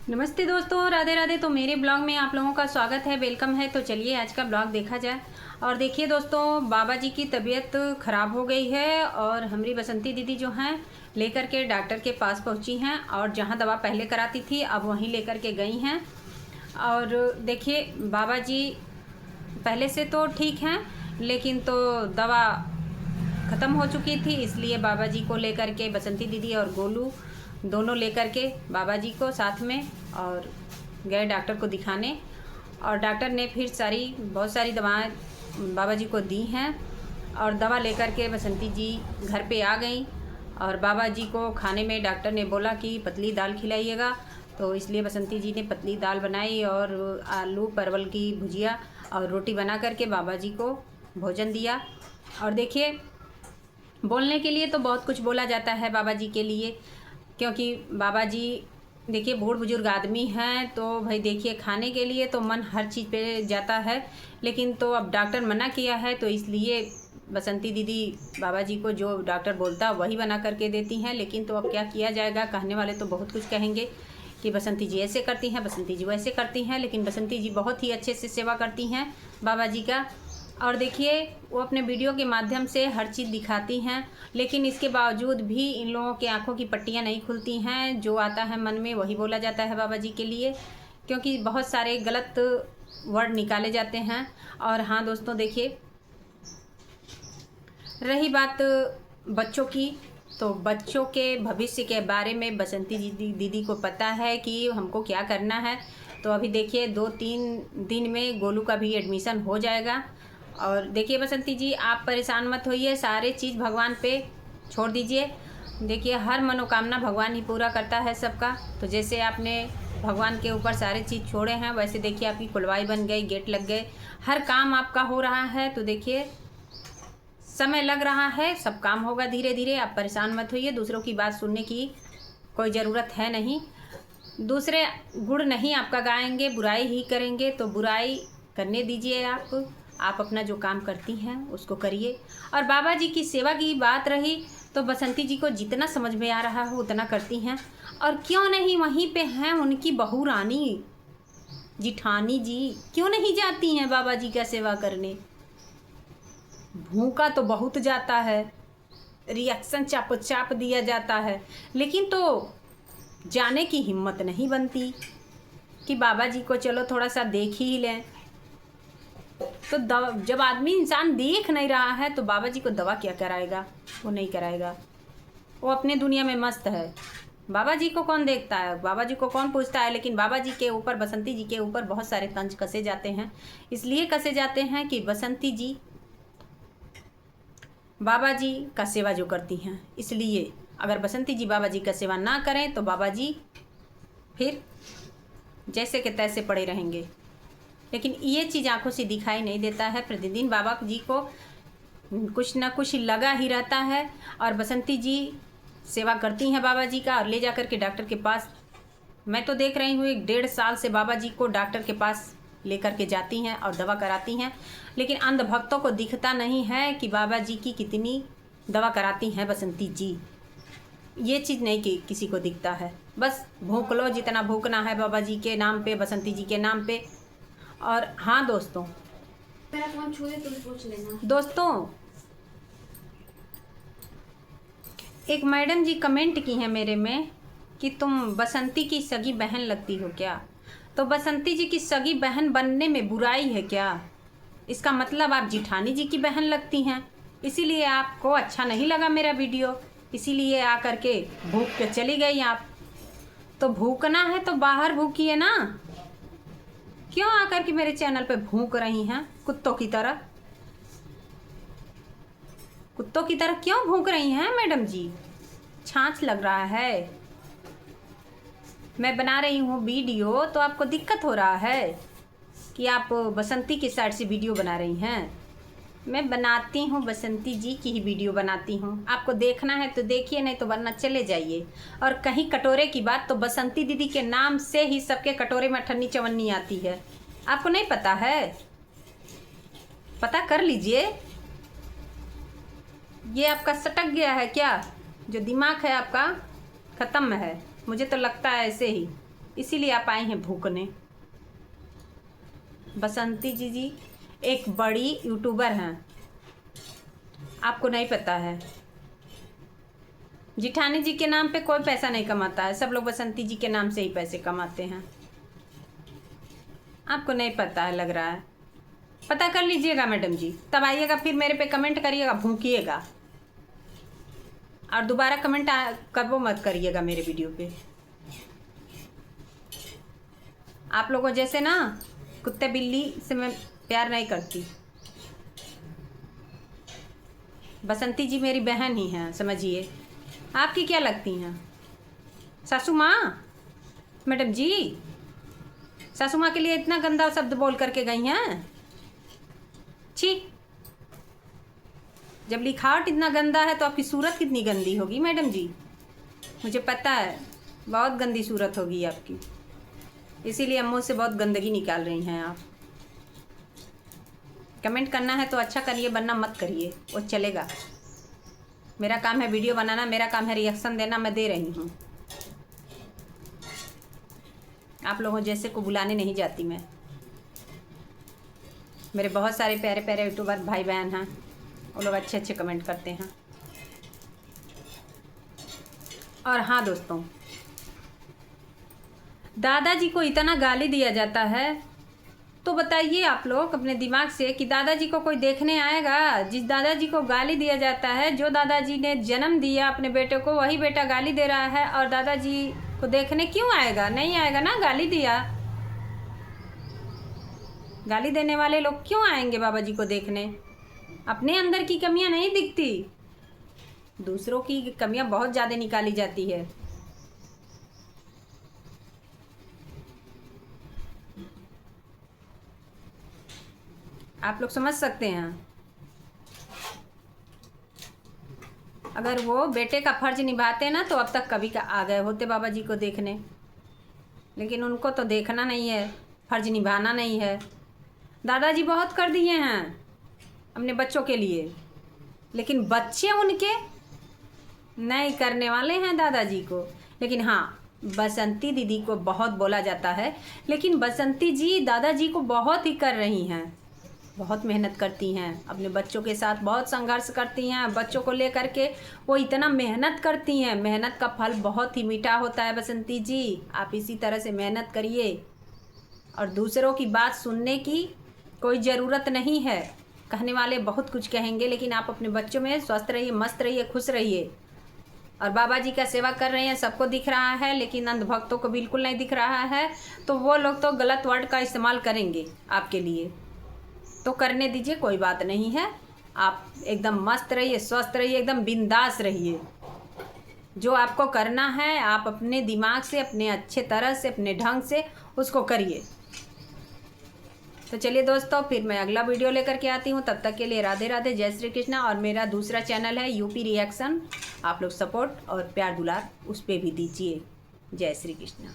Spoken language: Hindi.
नमस्ते दोस्तों, राधे राधे। तो मेरे ब्लॉग में आप लोगों का स्वागत है, वेलकम है। तो चलिए आज का ब्लॉग देखा जाए। और देखिए दोस्तों, बाबा जी की तबीयत ख़राब हो गई है और हमारी बसंती दीदी जो हैं लेकर के डॉक्टर के पास पहुंची हैं और जहां दवा पहले कराती थी अब वहीं लेकर के गई हैं। और देखिए बाबा जी पहले से तो ठीक हैं, लेकिन तो दवा ख़त्म हो चुकी थी, इसलिए बाबा जी को लेकर के बसंती दीदी और गोलू दोनों लेकर के बाबा जी को साथ में और गए डॉक्टर को दिखाने। और डॉक्टर ने फिर बहुत सारी दवाएं बाबा जी को दी हैं और दवा लेकर के बसंती जी घर पे आ गई। और बाबा जी को खाने में डॉक्टर ने बोला कि पतली दाल खिलाइएगा, तो इसलिए बसंती जी ने पतली दाल बनाई और आलू परवल की भुजिया और रोटी बना करके बाबा जी को भोजन दिया। और देखिए बोलने के लिए तो बहुत कुछ बोला जाता है बाबा जी के लिए, क्योंकि बाबा जी देखिए बूढ़ बुजुर्ग आदमी हैं, तो भाई देखिए खाने के लिए तो मन हर चीज़ पे जाता है, लेकिन तो अब डॉक्टर मना किया है तो इसलिए बसंती दीदी बाबा जी को जो डॉक्टर बोलता वही बना करके देती हैं। लेकिन तो अब क्या किया जाएगा, कहने वाले तो बहुत कुछ कहेंगे कि बसंती जी ऐसे करती हैं, बसंती जी वैसे करती हैं, लेकिन बसंती जी बहुत ही अच्छे से सेवा करती हैं बाबा जी का। और देखिए वो अपने वीडियो के माध्यम से हर चीज़ दिखाती हैं, लेकिन इसके बावजूद भी इन लोगों के आंखों की पट्टियां नहीं खुलती हैं। जो आता है मन में वही बोला जाता है बाबा जी के लिए, क्योंकि बहुत सारे गलत वर्ड निकाले जाते हैं। और हाँ दोस्तों, देखिए रही बात बच्चों की, तो बच्चों के भविष्य के बारे में बसंती दीदी को पता है कि हमको क्या करना है। तो अभी देखिए 2-3 दिन में गोलू का भी एडमिशन हो जाएगा। और देखिए बसंती जी, आप परेशान मत होइए, सारे चीज़ भगवान पे छोड़ दीजिए। देखिए हर मनोकामना भगवान ही पूरा करता है सबका। तो जैसे आपने भगवान के ऊपर सारे चीज़ छोड़े हैं, वैसे देखिए आपकी कुलवाई बन गई, गेट लग गए, हर काम आपका हो रहा है। तो देखिए समय लग रहा है, सब काम होगा धीरे धीरे, आप परेशान मत होइए। दूसरों की बात सुनने की कोई ज़रूरत है नहीं। दूसरे गुण नहीं आपका गाएंगे, बुराई ही करेंगे, तो बुराई करने दीजिए। आप अपना जो काम करती हैं उसको करिए। और बाबा जी की सेवा की बात रही तो बसंती जी को जितना समझ में आ रहा हो उतना करती हैं। और क्यों नहीं वहीं पे हैं उनकी बहू रानी जिठानी जी, क्यों नहीं जाती हैं बाबा जी का सेवा करने। भूखा तो बहुत जाता है, रिएक्शन चाप चाप दिया जाता है, लेकिन तो जाने की हिम्मत नहीं बनती कि बाबा जी को चलो थोड़ा सा देख ही लें। तो जब आदमी इंसान देख नहीं रहा है तो बाबा जी को दवा क्या कराएगा, वो नहीं कराएगा। वो अपने दुनिया में मस्त है, बाबा जी को कौन देखता है, बाबा जी को कौन पूछता है। लेकिन बाबा जी के ऊपर, बसंती जी के ऊपर बहुत सारे तंज कसे जाते हैं। इसलिए कसे जाते हैं कि बसंती जी बाबा जी का सेवा जो करती हैं, इसलिए अगर बसंती जी बाबा जी का सेवा ना करें तो बाबा जी फिर जैसे के तैसे पड़े रहेंगे। लेकिन ये चीज़ आंखों से दिखाई नहीं देता है। प्रतिदिन बाबा जी को कुछ ना कुछ लगा ही रहता है। और बसंती जी सेवा करती हैं बाबा जी का और ले जा कर के डॉक्टर के पास, मैं तो देख रही हूँ 1-1.5 साल से बाबा जी को डॉक्टर के पास लेकर के जाती हैं और दवा कराती हैं। लेकिन अंधभक्तों को दिखता नहीं है कि बाबा जी की कितनी दवा कराती हैं बसंती जी। ये चीज़ नहीं कि किसी को दिखता है। बस भूख लो जितना भूखना है बाबा जी के नाम पे, बसंती जी के नाम पे। और हाँ दोस्तों, मेरा फोन छू दे, तुम पूछ लेना। दोस्तों एक मैडम जी कमेंट की हैं मेरे में कि तुम बसंती की सगी बहन लगती हो क्या। तो बसंती जी की सगी बहन बनने में बुराई है क्या? इसका मतलब आप जिठानी जी की बहन लगती हैं, इसीलिए आपको अच्छा नहीं लगा मेरा वीडियो, इसीलिए आकर के भूख के चली गई आप। तो भूखना है तो बाहर भूखिए ना, क्यों आकर के मेरे चैनल पे भूख रही हैं कुत्तों की तरह। कुत्तों की तरह क्यों भूख रही हैं मैडम जी? छाछ लग रहा है, मैं बना रही हूँ वीडियो तो आपको दिक्कत हो रहा है कि आप बसंती की साइड से वीडियो बना रही हैं। मैं बनाती हूँ बसंती जी की ही वीडियो बनाती हूँ, आपको देखना है तो देखिए, नहीं तो वरना चले जाइए। और कहीं कटोरे की बात, तो बसंती दीदी के नाम से ही सबके कटोरे में अठन्नी चवन्नी आती है, आपको नहीं पता है? पता कर लीजिए। ये आपका सटक गया है क्या? जो दिमाग है आपका ख़त्म है, मुझे तो लगता है ऐसे ही। इसीलिए आप आई हैं भूकने। बसंती जी एक बड़ी यूट्यूबर हैं, आपको नहीं पता है। जिठानी जी के नाम पे कोई पैसा नहीं कमाता है, सब लोग बसंती जी के नाम से ही पैसे कमाते हैं। आपको नहीं पता है लग रहा है, पता कर लीजिएगा मैडम जी, तब आइएगा फिर मेरे पे कमेंट करिएगा, भूकिएगा और दोबारा कमेंट करवो मत करिएगा मेरे वीडियो पे। आप लोगों जैसे ना कुत्ते बिल्ली से मैं प्यार नहीं करती। बसंती जी मेरी बहन ही हैं, समझिए। आपकी क्या लगती हैं? सासू माँ? मैडम जी सासू माँ के लिए इतना गंदा शब्द बोल करके गई हैं? छी, जब लिखावट इतना गंदा है तो आपकी सूरत कितनी गंदी होगी मैडम जी। मुझे पता है बहुत गंदी सूरत होगी आपकी, इसीलिए मुँह से बहुत गंदगी निकाल रही हैं आप। कमेंट करना है तो अच्छा करिए, वरना मत करिए, वो चलेगा। मेरा काम है वीडियो बनाना, मेरा काम है रिएक्शन देना, मैं दे रही हूँ। आप लोगों जैसे को बुलाने नहीं जाती मैं। मेरे बहुत सारे प्यारे प्यारे यूट्यूबर भाई बहन हैं, वो लोग अच्छे अच्छे कमेंट करते हैं। और हाँ दोस्तों, दादाजी को इतना गाली दिया जाता है, तो बताइए आप लोग अपने दिमाग से कि दादाजी को कोई देखने आएगा? जिस दादाजी को गाली दिया जाता है, जो दादाजी ने जन्म दिया अपने बेटे को, वही बेटा गाली दे रहा है, और दादाजी को देखने क्यों आएगा? नहीं आएगा ना। गाली दिया, गाली देने वाले लोग क्यों आएंगे बाबा जी को देखने? अपने अंदर की कमियां नहीं दिखती, दूसरों की कमियां बहुत ज़्यादा निकाली जाती है। आप लोग समझ सकते हैं। अगर वो बेटे का फर्ज निभाते ना तो अब तक कभी का आ गए होते बाबा जी को देखने, लेकिन उनको तो देखना नहीं है, फर्ज निभाना नहीं है। दादाजी बहुत कर दिए हैं अपने बच्चों के लिए, लेकिन बच्चे उनके नहीं करने वाले हैं दादाजी को। लेकिन हाँ, बसंती दीदी को बहुत बोला जाता है, लेकिन बसंती जी दादाजी को बहुत ही कर रही हैं, बहुत मेहनत करती हैं, अपने बच्चों के साथ बहुत संघर्ष करती हैं। बच्चों को लेकर के वो इतना मेहनत करती हैं, मेहनत का फल बहुत ही मीठा होता है। बसंती जी आप इसी तरह से मेहनत करिए, और दूसरों की बात सुनने की कोई ज़रूरत नहीं है। कहने वाले बहुत कुछ कहेंगे, लेकिन आप अपने बच्चों में स्वस्थ रहिए, मस्त रहिए, खुश रहिए। और बाबा जी का सेवा कर रहे हैं, सबको दिख रहा है, लेकिन अंधभक्तों को बिल्कुल नहीं दिख रहा है। तो वो लोग तो गलत वर्ड का इस्तेमाल करेंगे आपके लिए, तो करने दीजिए, कोई बात नहीं है। आप एकदम मस्त रहिए, स्वस्थ रहिए, एकदम बिंदास रहिए। जो आपको करना है आप अपने दिमाग से, अपने अच्छे तरह से, अपने ढंग से उसको करिए। तो चलिए दोस्तों, फिर मैं अगला वीडियो लेकर के आती हूँ। तब तक के लिए राधे राधे, जय श्री कृष्णा। और मेरा दूसरा चैनल है यूपी रिएक्शन, आप लोग सपोर्ट और प्यार दुलार उस पर भी दीजिए। जय श्री कृष्णा।